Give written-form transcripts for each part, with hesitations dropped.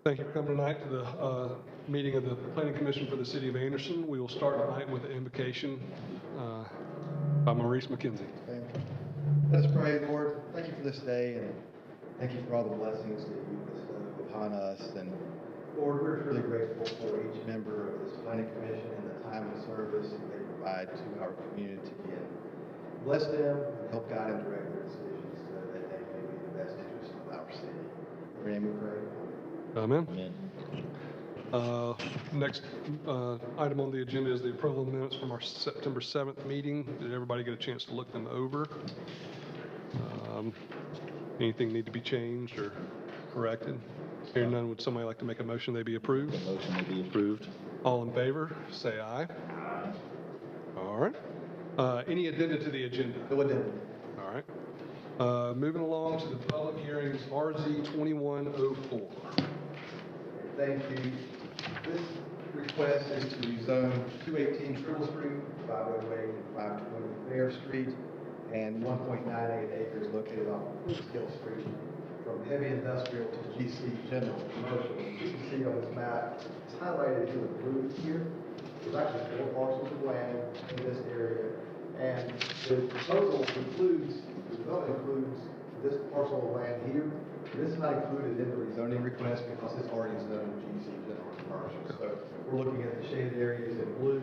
Thank you for coming tonight to the meeting of the Planning Commission for the City of Anderson. We will start tonight with an invocation by Maurice McKenzie. Let us pray. Lord, thank you for this day, and thank you for all the blessings that you bestow upon us. And Lord, we're truly grateful for each member of this Planning Commission and the time and service that they provide to our community. And bless them and help guide and direct their decisions so that they may be in the best interest of our city. In your name we pray. Amen. Amen. Next item on the agenda is the approval of the minutes from our September 7th meeting. Did everybody get a chance to look them over? Anything need to be changed or corrected? Hearing none, would somebody like to make a motion they be approved? The motion to be approved. All in favor, say aye. Aye. All right. Any addenda to the agenda? No addendum. All right. Moving along to the public hearings, RZ 2104. Thank you. This request is to rezone 218 Triple Street, 508 and 520 Fair Street, and 1.98 acres located on Hill Street from heavy industrial to GC general commercial. As you can see on this map, it's highlighted in the blue here. There's actually 4 parcels of land in this area, and the proposal includes this parcel of land here. This is not included in the rezoning request because it's already zoned GC general commercial. So we're looking at the shaded areas in blue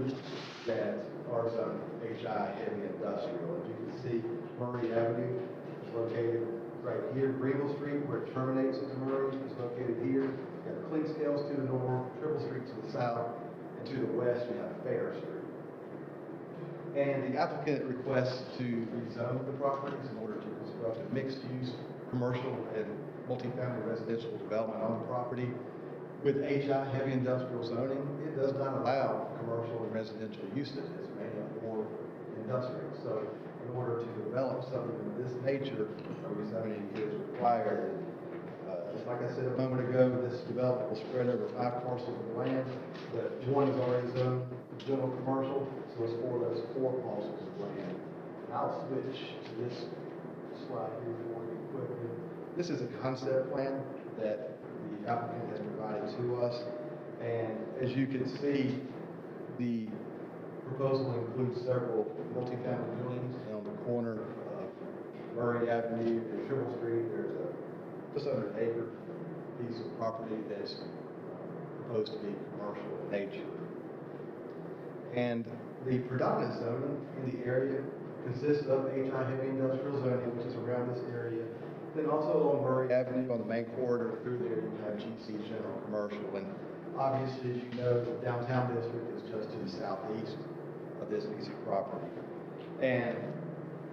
that are zoned HI heavy industrial. As you can see, Murray Avenue is located right here. Greenville Street, where it terminates into Murray, is located here. You have Clean Scales to the north, Triple Street to the south, and to the west you have Fair Street. And the applicant requests to rezone the properties in order to construct a mixed-use commercial and multifamily residential development on the property. With HI heavy industrial zoning, it does not allow commercial and residential uses. It's mainly for industrial. So in order to develop something of this nature, a rezoning is required. Just like I said a moment ago, this development will spread over 5 parcels of land, but one is already zoned general commercial, so it's for those 4 parcels of land. I'll switch to this slide here for you quickly. This is a concept plan that the applicant has provided to us, and as you can see, the proposal includes several multifamily buildings. And on the corner of Murray Avenue and Triple Street, there's a just under an acre piece of property that's proposed to be commercial in nature. And the predominant zoning in the area consists of HI heavy industrial zoning, which is around this area. Then also along Murray Avenue on the main corridor through there, you have GC general commercial. And obviously, as you know, the downtown district is just to the southeast of this piece of property. And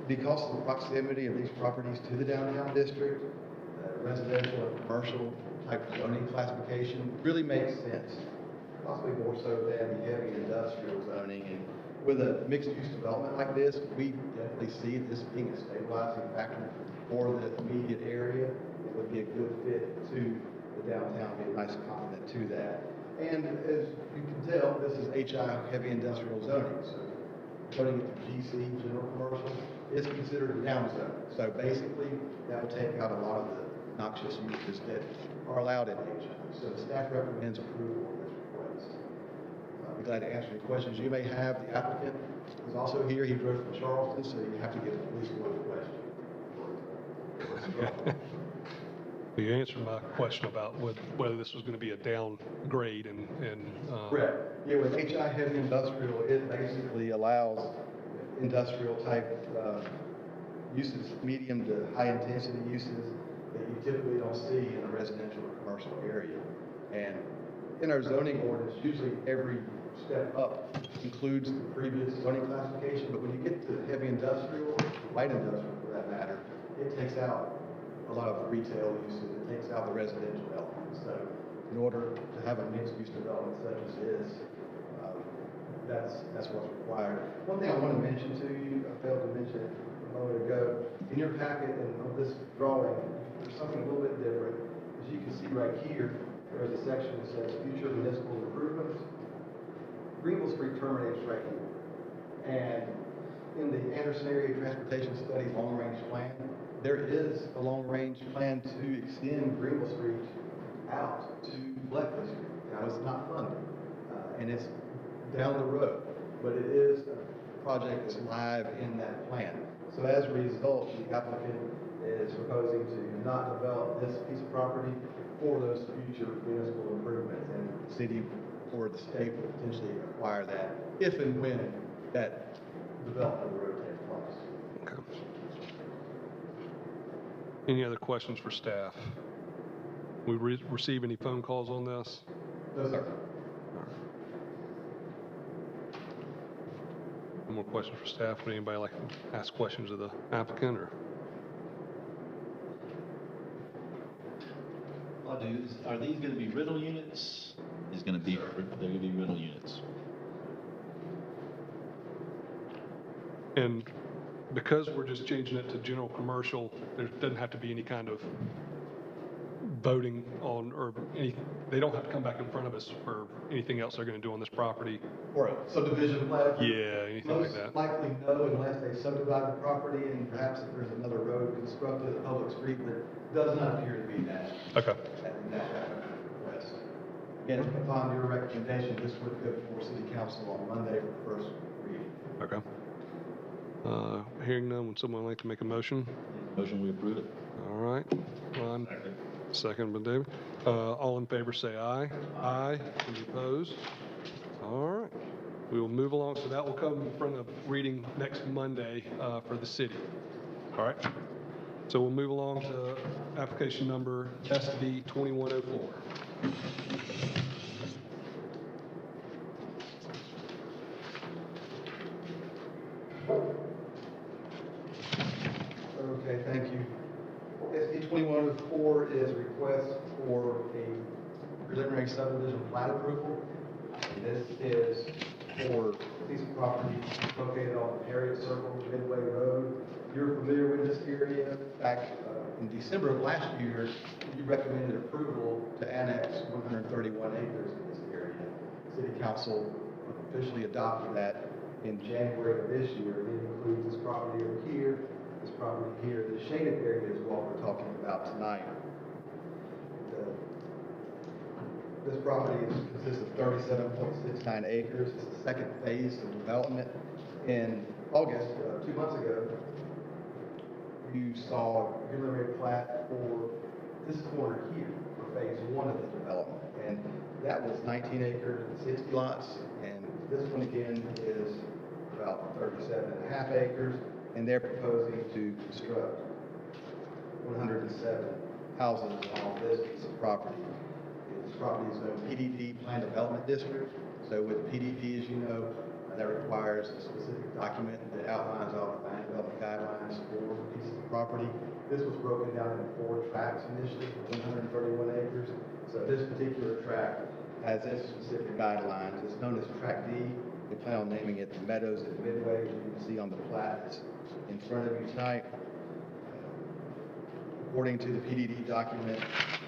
because of the proximity of these properties to the downtown district, residential and commercial type zoning classification really makes sense, possibly more so than the heavy industrial zoning. And with a mixed-use development like this, we definitely see this being a stabilizing factor for the immediate area. It would be a good fit to the downtown, be a nice complement to that. And as you can tell, this is HI heavy industrial zoning. So putting it to GC general commercial is considered a down zone. So basically, that will take out a lot of the noxious uses that are allowed in HI. So the staff recommends approval of this request. I'll be glad to answer any questions you may have. The applicant is also here. He drove from Charleston, so you have to get at least one question. You answered my question about whether this was going to be a downgrade and correct. Yeah, with HI heavy industrial, it basically allows industrial type uses, medium to high intensity uses that you typically don't see in a residential or commercial area. And in our zoning ordinance, usually every step up includes the previous zoning classification, but when you get to heavy industrial, light industrial for that matter, it takes out a lot of the retail uses, it takes out the residential elements. So in order to have a mixed-use development such as this, that's what's required. One thing I want to mention to you, I failed to mention it a moment ago, in your packet and on this drawing, there's something a little bit different. As you can see right here, there's a section that says future municipal improvements. Greenville Street terminates right here. And in the Anderson Area Transportation Study long-range plan, there is a long-range plan to extend Greenville Street out to Bleckley Street. Now, it's not funded, and it's down the road, but it is a project that's live in that plan. So as a result, the applicant is proposing to not develop this piece of property for those future municipal improvements, and the city or the state will potentially acquire that if and when that development of the road takes place. Okay. Any other questions for staff? We receive any phone calls on this? No, sir. Any more questions for staff? Would anybody like to ask questions of the applicant or? Are these going to be rental units? They're going to be rental units. And because we're just changing it to general commercial, there doesn't have to be any kind of voting on, or any, they don't have to come back in front of us for anything else they're going to do on this property. Or a subdivision plan? Yeah, anything like that. Most likely no, unless they subdivide the property and perhaps if there's another road constructed, a public street, but does not appear to be that. Okay. That request. Again, upon your recommendation, this would go before city council on Monday for first reading. Okay. Hearing none, would someone like to make a motion? Motion, we approve it. All right. Ron, second by David. All in favor say aye. Aye. Any opposed? All right. We will move along. So that will come in front of reading next Monday for the city. All right. So we'll move along to application number SD 2104. Okay, thank you. SD 2104 is a request for a preliminary subdivision plat approval. This is for a piece of property located on Harriet Circle, Midway Road. You're familiar with this area. Back in December of last year, you recommended approval to annex 131 acres in this area. City Council officially adopted that in January of this year. It includes this property over here, this property here. The shaded area is what we're talking about tonight. This property consists of 37.69 acres. It's the second phase of development. In August, 2 months ago, you saw a preliminary plat for this corner here for phase 1 of the development. And that was 19 acres and 60 lots. And this one again is about 37.5 acres. And they're proposing to construct 107 houses on this piece of property. This property is a PDD, Plan Development District. So with PDD, as you know, that requires a specific document that outlines all the land development guidelines for pieces of property. This was broken down into 4 tracts initially, 131 acres. So this particular tract has its specific guidelines. It's known as Tract D. They plan on naming it the Meadows at Midway, as you can see on the plat that's in front of you tonight. According to the PDD document,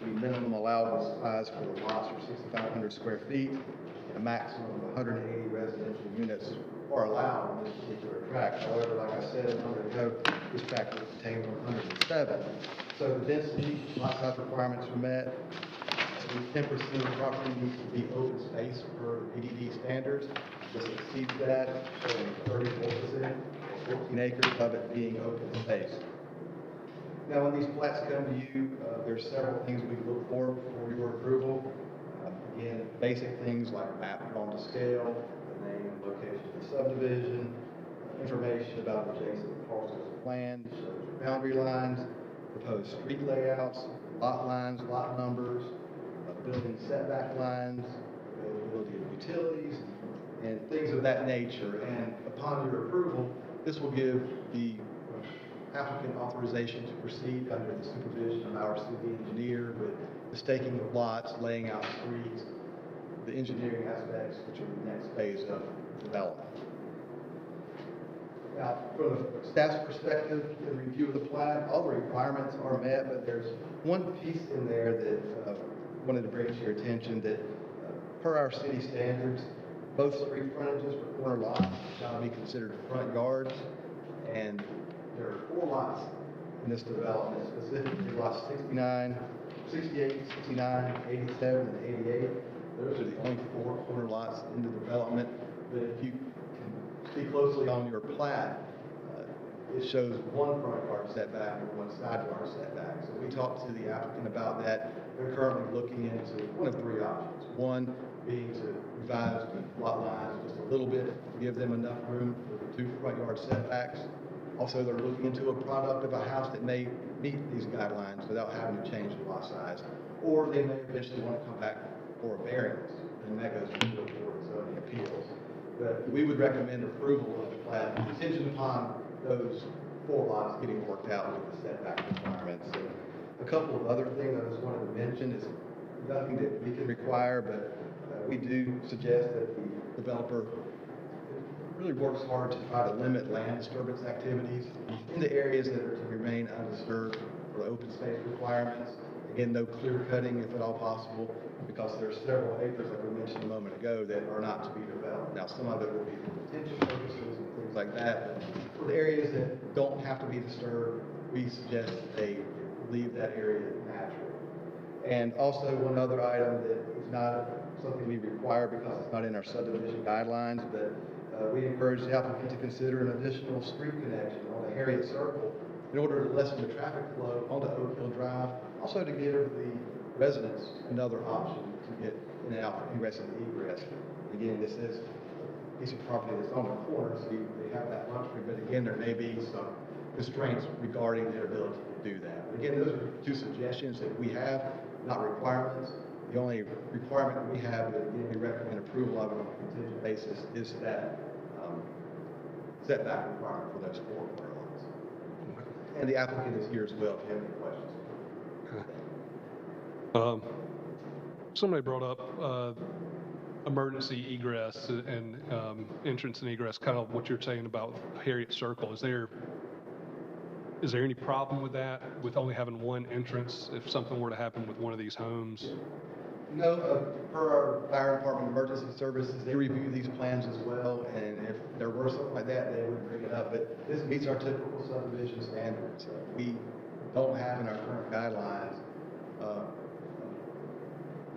the minimum allowable size for the lots are 6,500 square feet, and a maximum of 180 residential units are allowed on this particular tract. However, like I said a moment ago, this tract will contain 107. So the density, lot size requirements are met. 10% of the property needs to be open space per PDD standards. This exceeds that, showing 34%, 14 acres of it being open space. Now, when these plats come to you, there's several things we look for your approval. Again, basic things like map drawn to scale, the name and location of the subdivision, information about adjacent parcels of land, boundary lines, proposed street layouts, lot lines, lot numbers, building setback lines, availability of utilities, and things of that nature. And upon your approval, this will give the applicant authorization to proceed under the supervision of our city engineer with the staking of lots, laying out streets, the engineering aspects, which are the next phase of development. Now, from the staff's perspective, the review of the plat, all the requirements are met, but there's one piece in there that wanted to bring to your attention that, per our city standards, both street frontages for corner lots shall be considered front yards, and there are 4 lots in this development, specifically lots 69, 68, 69, 87, and 88. Those are the only 4 corner lots in the development. But if you can see closely on your plat, it shows 1 front yard setback and 1 side yard setback. So we talked to the applicant about that. They're currently looking into one of 3 options. One being to revise the lot lines just a little bit to give them enough room for the 2 front yard setbacks. Also, they're looking into a product of a house that may meet these guidelines without having to change the lot size. Or they may eventually want to come back for a variance, and that goes to the Board of Zoning Appeals. But we would recommend approval of the plat contingent upon those 4 lots getting worked out with the setback requirements. And a couple of other things I just wanted to mention is nothing that we can require, but we do suggest that the developer really works hard to try to limit land disturbance activities in the areas that are to remain undisturbed for the open space requirements. Again, no clear cutting if at all possible, because there are several acres, like we mentioned a moment ago, that are not to be developed. Now, some of it will be for detention purposes and things like that, but for the areas that don't have to be disturbed, we suggest that they leave that area natural. And also, one other item that is not something we require because it's not in our subdivision guidelines, but we encourage the applicant to consider an additional street connection on the Harriet Circle in order to lessen the traffic flow onto Oak Hill Drive, also to give the residents another option to get in and out, ingress and egress. Again, this is a piece of property that's on the corner, so they have that luxury, but again, there may be some constraints regarding their ability to do that. Again, those are 2 suggestions that we have, not requirements. The only requirement that we have that we recommend approval of on a contingent basis is that setback requirement for those 4 corner lots. And the applicant is here as well if you have any questions. Okay. Somebody brought up emergency egress and entrance and egress, kind of what you're saying about Harriet Circle. Is there any problem with that, with only having 1 entrance if something were to happen with one of these homes? No, per our fire department emergency services, they review these plans as well, and if there were something like that, they would bring it up. But this meets our typical subdivision standards. We don't have in our current guidelines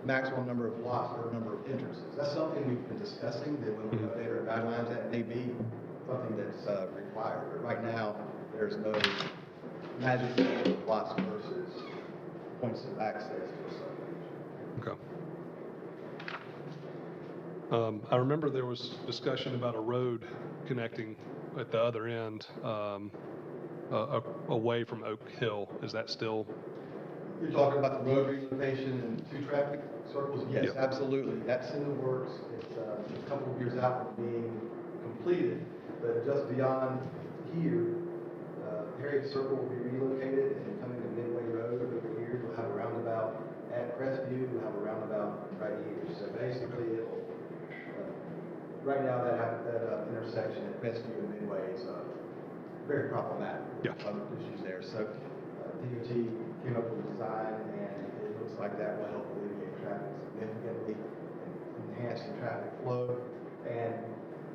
maximum number of lots or number of entrances. That's something we've been discussing, that when we update our guidelines, that may be something that's required. But right now, there's no magic number of lots versus points of access to a subdivision. Okay. I remember there was discussion about a road connecting at the other end away from Oak Hill. Is that still? You're talking about the road relocation and 2 traffic circles? Yes, Yep. absolutely. That's in the works. It's a couple of years out from being completed, but just beyond here, Harriet Circle will be relocated and coming to Midway Road over here. We'll have a roundabout at Crestview. We'll have a roundabout right here. So basically, it'll, right now that intersection at Crestview and Midway is very problematic. Yeah. Other issues there. So DOT came up with a design, and it looks like that will help alleviate traffic significantly and enhance the traffic flow. And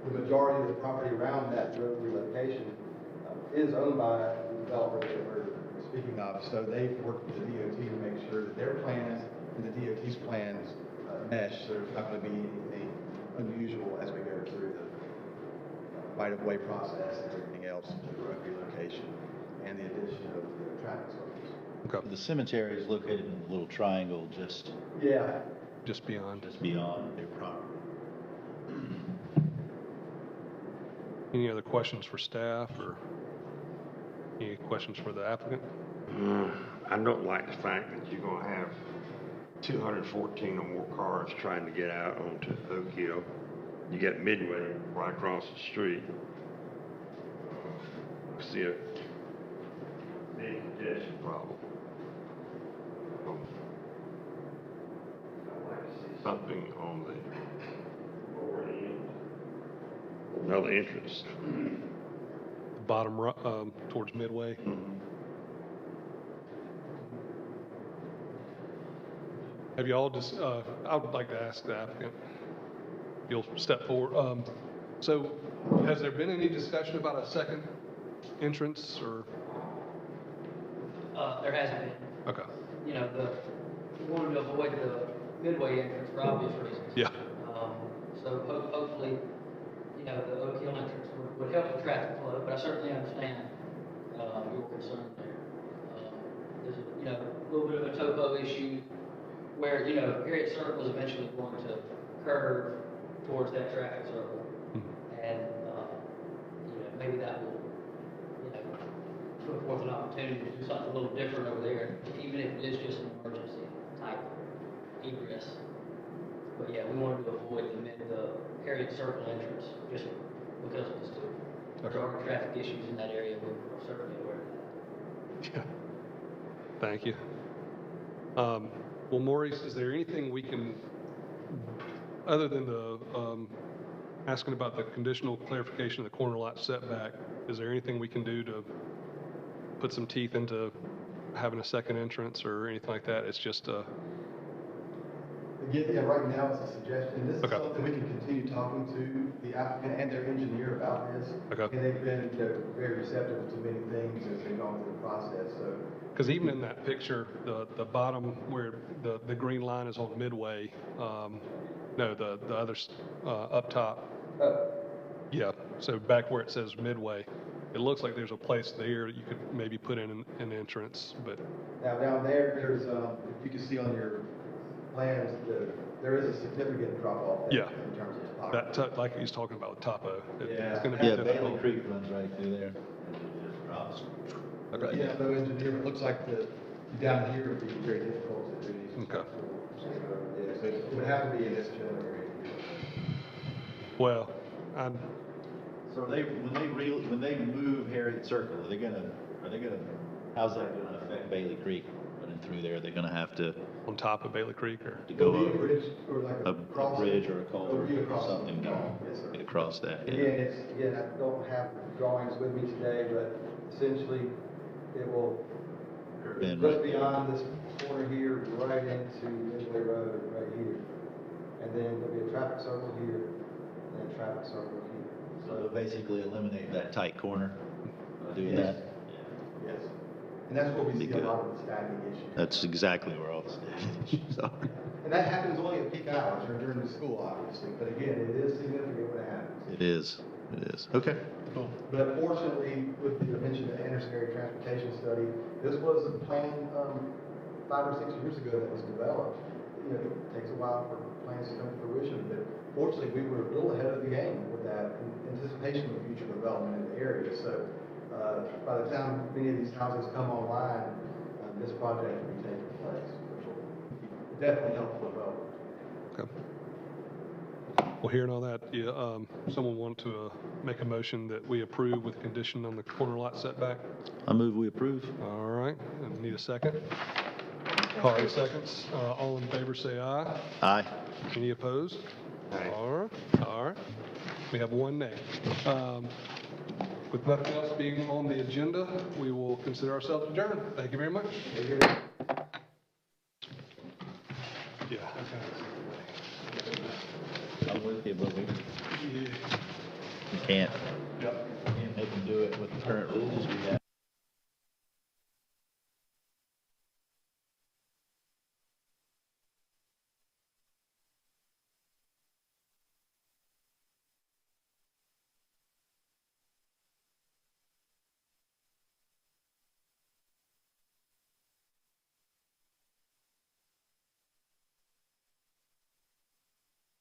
the majority of the property around that road relocation is owned by the developer that we're speaking of. So they've worked with the DOT to make sure that their plans and the DOT's plans mesh. So there's not going to be anything unusual as we go through the right-of-way process and everything else for the road relocation and the addition of the traffic circles. Okay. The cemetery is located in a little triangle just Just beyond. beyond their property. Any other questions for staff or any questions for the applicant? I don't like the fact that you're gonna have 214 or more cars trying to get out onto Oak Hill. You got Midway right across the street. I see a big congestion problem. I'd like to see something on the lower end. Another entrance. The bottom towards Midway. Have you all just, I would like to ask the applicant, if you'll step forward. So has there been any discussion about a second entrance or? There hasn't been. Okay. You know, we wanted to avoid the midway entrance for obvious reasons. Yeah. So hopefully, you know, the Oak Hill entrance would help the traffic flow, but I certainly understand, your concern there. There's, you know, a little bit of a topo issue where, you know, Harriet Circle is eventually going to curve towards that traffic circle. And, you know, maybe that will, you know, put forth an opportunity to do something a little different over there, even if it is just an emergency type egress. But yeah, we wanted to avoid the Harriet Circle entrance just because of this too. There are traffic issues in that area, we're certainly aware of that. Yeah. Thank you. Well, Maurice, is there anything we can, other than the, asking about the conditional clarification of the corner lot setback, is there anything we can do to put some teeth into having a second entrance or anything like that? It's just, Again, yeah, right now it's a suggestion. This is Okay. something we can continue talking to the applicant and their engineer about this. Okay. And they've been, you know, very receptive to many things as they've gone through the process, so. because even in that picture, the bottom where the green line is on Midway, no, the others, up top. Yeah, so back where it says Midway, it looks like there's a place there you could maybe put in an entrance, but, Now, down there, there's, if you can see on your plans, there is a significant drop off. Yeah. In terms of topography. like he's talking about topo. Yeah. It's gonna be Yeah, Bailey difficult. Creek runs right through there. And it just drops. Okay. Yeah, no engineer, it looks like down here would be very difficult to do these. Okay. Yeah, so it would have to be in this general area. Well, So when they move Harriet Circle, are they gonna, how's that gonna affect Bailey Creek running through there? Are they gonna have to on top of Bailey Creek or? to go There'll be a up bridge or like a crossing. bridge or a culvert There'll be a or crossing. something to Yes, sir. get across that? Again, Yeah. I don't have drawings with me today, but essentially, it will, Bend just right. beyond this corner here, right into Midway Road, right here. And then there'll be a traffic circle here, and a traffic circle here. So they'll basically eliminate that tight corner by doing Yes. that? Yes. And that's where we Be see a good. lot of the stacking issues. That's exactly where all the issues are. And that happens only at peak hours or during the school, obviously, but again, it is significant when it happens. It is. Okay. But fortunately, with the mention of the Anderson Area Transportation Study, this was a plan, 5 or 6 years ago that was developed. You know, it takes a while for plans to come to fruition, but fortunately, we were a little ahead of the game with that in anticipation of future development in the area. So, by the time many of these houses come online, this project will be taking place, which will definitely help the development. Okay. Well, hearing all that, yeah, someone want to make a motion that we approve with condition on the corner lot setback? I move we approve. All right, and need a second? Carly seconds. All in favor, say aye. Aye. Any opposed? Aye. All right. We have one nay. With nothing else being on the agenda, we will consider ourselves adjourned. Thank you very much. Yeah. I'm with you, but we Yeah. can't.